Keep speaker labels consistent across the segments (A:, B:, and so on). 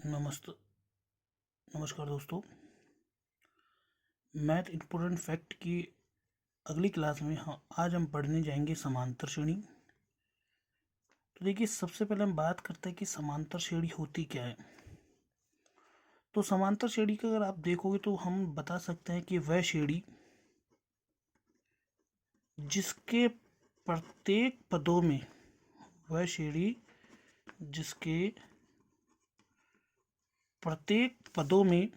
A: नमस्ते नमस्कार दोस्तों। मैथ इम्पोर्टेंट फैक्ट की अगली क्लास में आज हम पढ़ने जाएंगे समांतर श्रेणी। तो देखिए, सबसे पहले हम बात करते हैं कि समांतर श्रेणी होती क्या है। तो समांतर श्रेणी का अगर आप देखोगे तो हम बता सकते हैं कि वह श्रेणी जिसके प्रत्येक पदों में वह श्रेणी जिसके प्रत्येक पदों में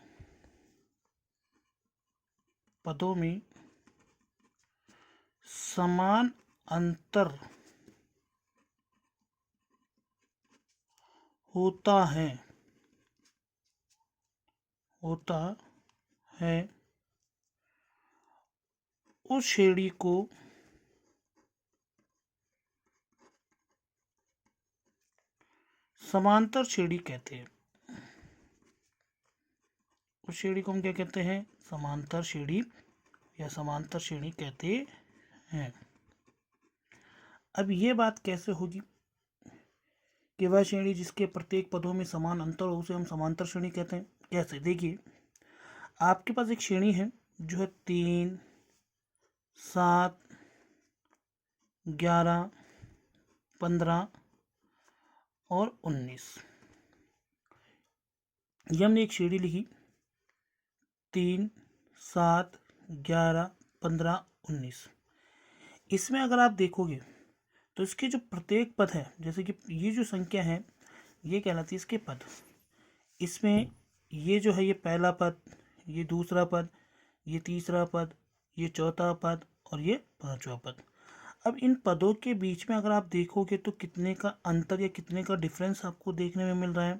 A: समान अंतर होता है उस श्रेणी को समांतर श्रेणी कहते हैं। उस श्रेणी को हम क्या कहते हैं? समांतर श्रेणी या समांतर श्रेणी कहते हैं। अब ये बात कैसे होगी कि वह श्रेणी जिसके प्रत्येक पदों में समान अंतर हो उसे हम समांतर श्रेणी कहते हैं? कैसे? देखिए, आपके पास एक श्रेणी है जो है 3, 7, 11, 15 और 19। ये हमने एक श्रेणी लिखी 3, 7, 11, 15, 19। इसमें अगर आप देखोगे तो इसके जो प्रत्येक पद है, जैसे कि ये जो संख्या है ये कहलाती है इसके पद। इसमें ये जो है ये पहला पद, ये दूसरा पद, ये तीसरा पद, ये चौथा पद और ये पांचवा पद। अब इन पदों के बीच में अगर आप देखोगे तो कितने का अंतर या कितने का डिफरेंस आपको देखने में मिल रहा है?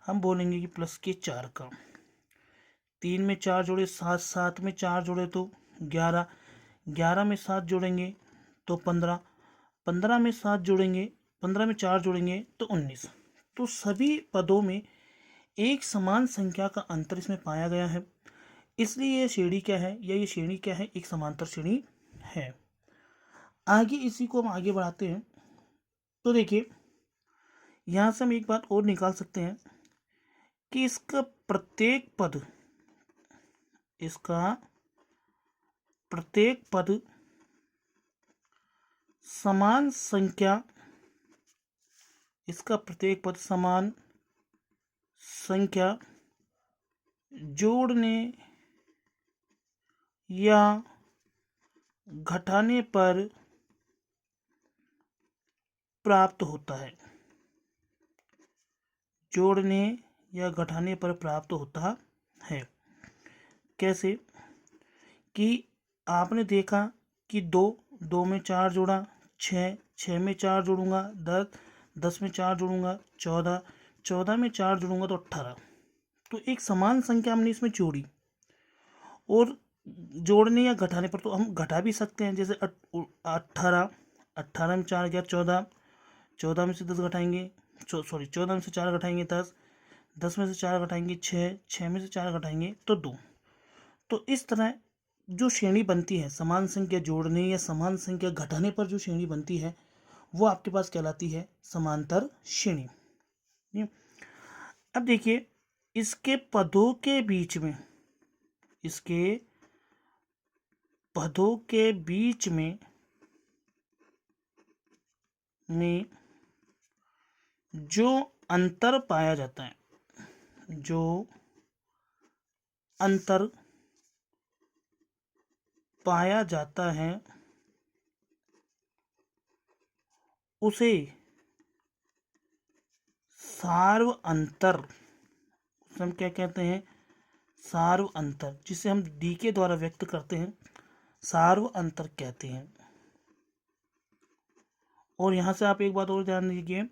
A: हम बोलेंगे कि प्लस के 4 का। 3 में 4 जोड़े 7, 7 में 4 जोड़े तो 11, 11 में 7 जोड़ेंगे तो 15, 15 में 7 जोड़ेंगे, 15 में 4 जोड़ेंगे तो 19। तो सभी पदों में एक समान संख्या का अंतर इसमें पाया गया है, इसलिए ये श्रेणी क्या है या ये श्रेणी क्या है? एक समांतर श्रेणी है। आगे इसी को हम आगे बढ़ाते हैं। तो देखिए, यहाँ से हम एक बात और निकाल सकते हैं कि इसका प्रत्येक पद समान संख्या जोड़ने या घटाने पर प्राप्त होता है। जोड़ने या घटाने पर प्राप्त होता है। कैसे? कि आपने देखा कि 2 में 4 जोड़ा 6, 6 में 4 जोड़ूंगा 10, 10 में 4 जोड़ूंगा 14, 14 में 4 जोड़ूंगा तो 18। तो एक समान संख्या हमने इसमें जोड़ी, और जोड़ने या घटाने पर तो हम घटा भी सकते हैं। जैसे 18, 18 में 4 गया 14, 14 में से 10 घटाएंगे, 14 में से 4 घटाएंगे 10, 10 में से 4 घटाएंगे 6, 6 में से 4 घटाएंगे तो 2। तो इस तरह जो श्रेणी बनती है समान संख्या जोड़ने या समान संख्या घटाने पर जो श्रेणी बनती है वो आपके पास कहलाती है समांतर श्रेणी। अब देखिए, इसके पदों के बीच में जो अंतर पाया जाता है, उसे सार्व अंतर हम क्या कहते हैं? सार्व अंतर, जिसे हम डी के द्वारा व्यक्त करते हैं, सार्व अंतर कहते हैं। और यहाँ से आप एक बात और ध्यान दीजिए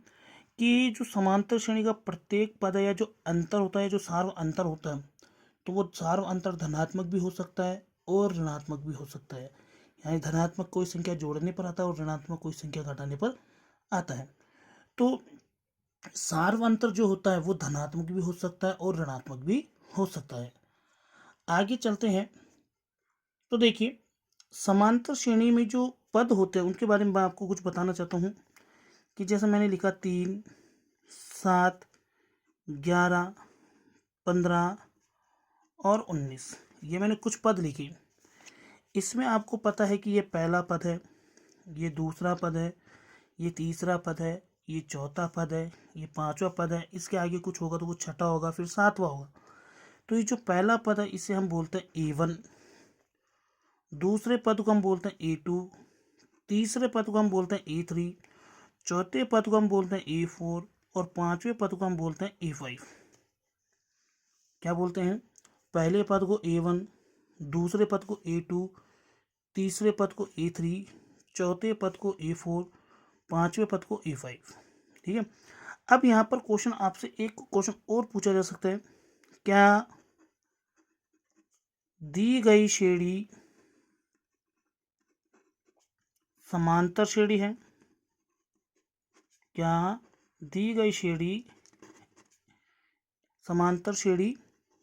A: कि जो समांतर श्रेणी का प्रत्येक पद है या जो अंतर होता है, जो सार्व अंतर होता है, तो वो सार्व अंतर धनात्मक भी हो सकता है और ऋणात्मक भी हो सकता है। यानी धनात्मक कोई संख्या जोड़ने पर आता है और ऋणात्मक कोई संख्या घटाने पर आता है। तो सार्व अंतर जो होता है वो धनात्मक भी हो सकता है और ऋणात्मक भी हो सकता है। आगे चलते हैं। तो देखिए, समांतर श्रेणी में जो पद होते हैं उनके बारे में मैं आपको कुछ बताना चाहता हूँ कि जैसे मैंने लिखा 3, 7, 11, 15 और 19, ये मैंने कुछ पद लिखे। इसमें आपको पता है कि ये पहला पद है, ये दूसरा पद है, ये तीसरा पद है, ये चौथा पद है, ये पांचवा पद है। इसके आगे कुछ होगा तो वो छठा होगा, फिर सातवां होगा। तो ये जो पहला पद है इसे हम बोलते हैं A1, दूसरे पद को हम बोलते हैं A2, तीसरे पद को हम बोलते हैं A3, चौथे पद को हम बोलते हैं A4 और पांचवें पद को हम बोलते हैं A5। क्या बोलते हैं? पहले पद को A1, दूसरे पद को A2, तीसरे पद को A3, चौथे पद को A4, पांचवें पद को A5। ठीक है। अब यहाँ पर क्वेश्चन आपसे एक क्वेश्चन और पूछा जा सकता है, क्या दी गई श्रेणी समांतर श्रेणी है? क्या दी गई श्रेणी समांतर श्रेणी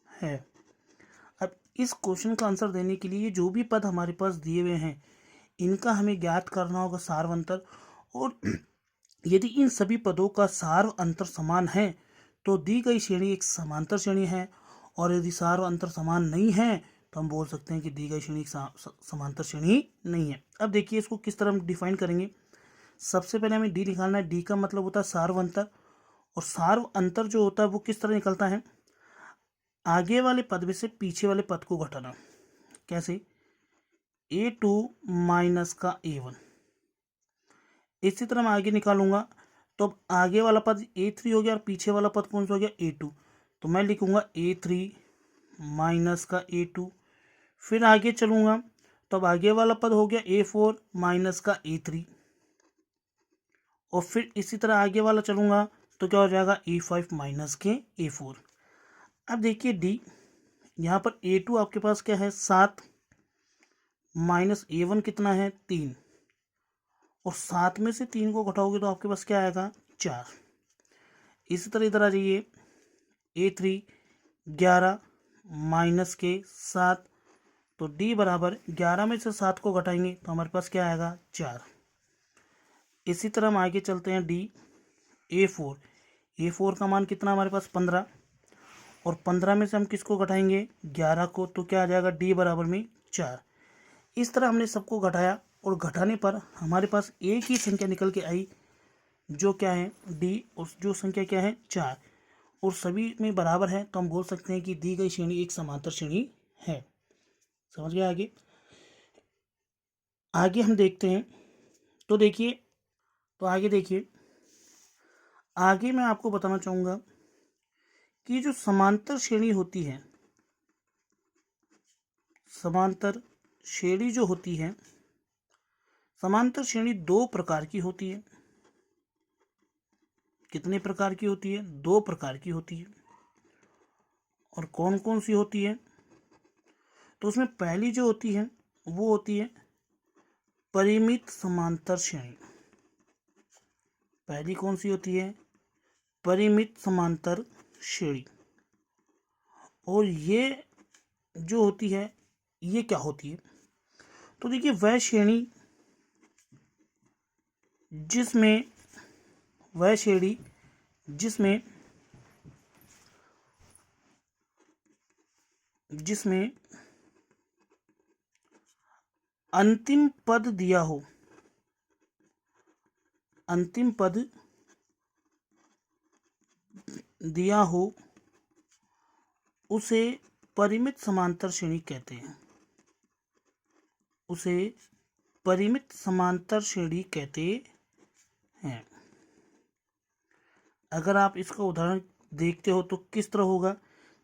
A: है? अब इस क्वेश्चन का आंसर देने के लिए जो भी पद हमारे पास दिए हुए हैं इनका हमें ज्ञात करना होगा सार्व अंतर, और यदि इन सभी पदों का सार्व अंतर समान है तो दी गई श्रेणी एक समांतर श्रेणी है, और यदि सार्व अंतर समान नहीं है तो हम बोल सकते हैं कि दी गई श्रेणी एक समांतर श्रेणी नहीं है। अब देखिए इसको किस तरह हम डिफाइन करेंगे। सबसे पहले हमें डी निकालना है। डी का मतलब होता है सार्व अंतर, और सार्व अंतर जो होता है वो किस तरह निकलता है? आगे वाले पद में से पीछे वाले पद को घटाना। कैसे? A2 माइनस का A1। इसी तरह मैं आगे निकालूंगा तो अब आगे वाला पद A3 हो गया और पीछे वाला पद कौन सा हो गया? A2। तो मैं लिखूंगा A3 माइनस का A2। फिर आगे चलूंगा तो अब आगे वाला पद हो गया A4 माइनस का A3, और फिर इसी तरह आगे वाला चलूंगा तो क्या हो जाएगा? A5 माइनस के A4। अब देखिए डी, यहाँ पर A2 आपके पास क्या है? 7, माइनस A1 कितना है? 3, और 7 में से 3 को घटाओगे तो आपके पास क्या आएगा? 4। इसी तरह इधर आ जाइए, A3 11 माइनस के 7, तो D बराबर 11 में से 7 को घटाएंगे तो हमारे पास क्या आएगा? 4। इसी तरह हम आगे चलते हैं D, A4। A4 का मान कितना हमारे पास? 15, और 15 में से हम किसको घटाएंगे? 11 को, तो क्या आ जाएगा? D बराबर में 4। इस तरह हमने सबको घटाया और घटाने पर हमारे पास एक ही संख्या निकल के आई, जो क्या है? D, और जो संख्या क्या है? 4, और सभी में बराबर है, तो हम बोल सकते हैं कि दी गई श्रेणी एक समांतर श्रेणी है। समझ गए? आगे आगे हम देखते हैं। तो देखिए, आगे मैं आपको बताना चाहूँगा कि जो समांतर श्रेणी होती है, समांतर श्रेणी जो होती है, समांतर श्रेणी 2 प्रकार की होती है। कितने प्रकार की होती है? 2 प्रकार की होती है। और कौन कौन सी होती है? तो उसमें पहली जो होती है वो होती है परिमित समांतर श्रेणी। पहली कौन सी होती है? परिमित समांतर श्रेणी। और ये जो होती है, ये क्या होती है? तो देखिए, वह श्रेणी जिसमें जिसमें अंतिम पद दिया हो, अंतिम पद दिया हो, उसे परिमित समांतर श्रेणी कहते हैं। उसे परिमित समांतर श्रेणी कहते हैं। अगर आप इसका उदाहरण देखते हो तो किस तरह होगा?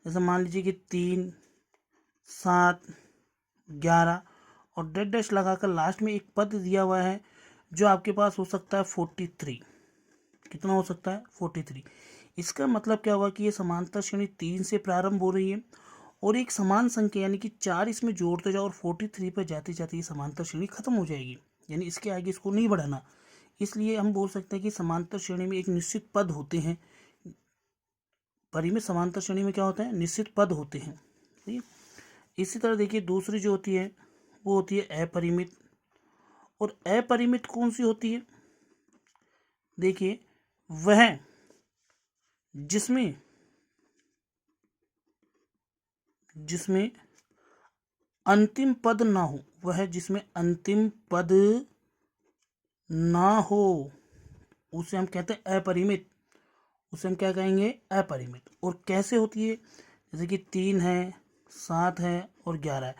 A: जैसे मान लीजिए कि 3, 7, 11 और डैश डैश लगाकर लास्ट में एक पद दिया हुआ है जो आपके पास हो सकता है 43। कितना हो सकता है? 43। इसका मतलब क्या हुआ कि ये समांतर श्रेणी 3 से प्रारंभ हो रही है, और एक समान संख्या यानी कि 4 इसमें जोड़ते जाओ और 43 पर जाते जाते ये समांतर श्रेणी खत्म हो जाएगी, यानी इसके आगे इसको नहीं बढ़ाना। इसलिए हम बोल सकते हैं कि समांतर श्रेणी में एक निश्चित पद होते हैं। परिमित समांतर श्रेणी में क्या होता है? निश्चित पद होते हैं। ठीक है। इसी तरह देखिए, दूसरी जो होती है वो होती है अपरिमित। और अपरिमित कौन सी होती है? देखिए, वह जिसमें जिसमें अंतिम पद ना हो, वह जिसमें अंतिम पद ना हो उसे हम कहते हैं अपरिमित, उसे हम क्या कहेंगे? अपरिमित। और कैसे होती है? जैसे कि 3 है, 7 है और 11 है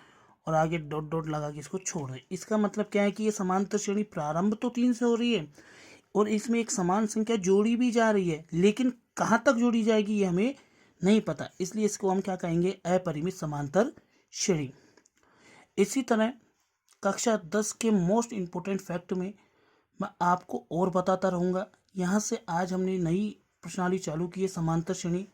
A: और आगे डॉट डॉट लगा के इसको छोड़ दें। इसका मतलब क्या है कि ये समांतर श्रेणी प्रारंभ तो 3 से हो रही है और इसमें एक समान संख्या जोड़ी भी जा रही है, लेकिन कहाँ तक जोड़ी जाएगी ये हमें नहीं पता, इसलिए इसको हम क्या कहेंगे? अपरिमित समांतर श्रेणी। इसी तरह कक्षा 10 के मोस्ट इम्पोर्टेंट फैक्ट में मैं आपको और बताता रहूँगा। यहाँ से आज हमने नई प्रश्नावली चालू की है, समांतर श्रेणी।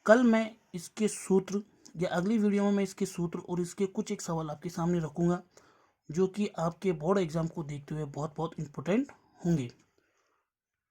A: कल मैं इसके सूत्र या अगली वीडियो में मैं इसके सूत्र और इसके कुछ एक सवाल आपके सामने रखूँगा, जो कि आपके बोर्ड एग्जाम को देखते हुए बहुत बहुत इम्पोर्टेंट होंगे।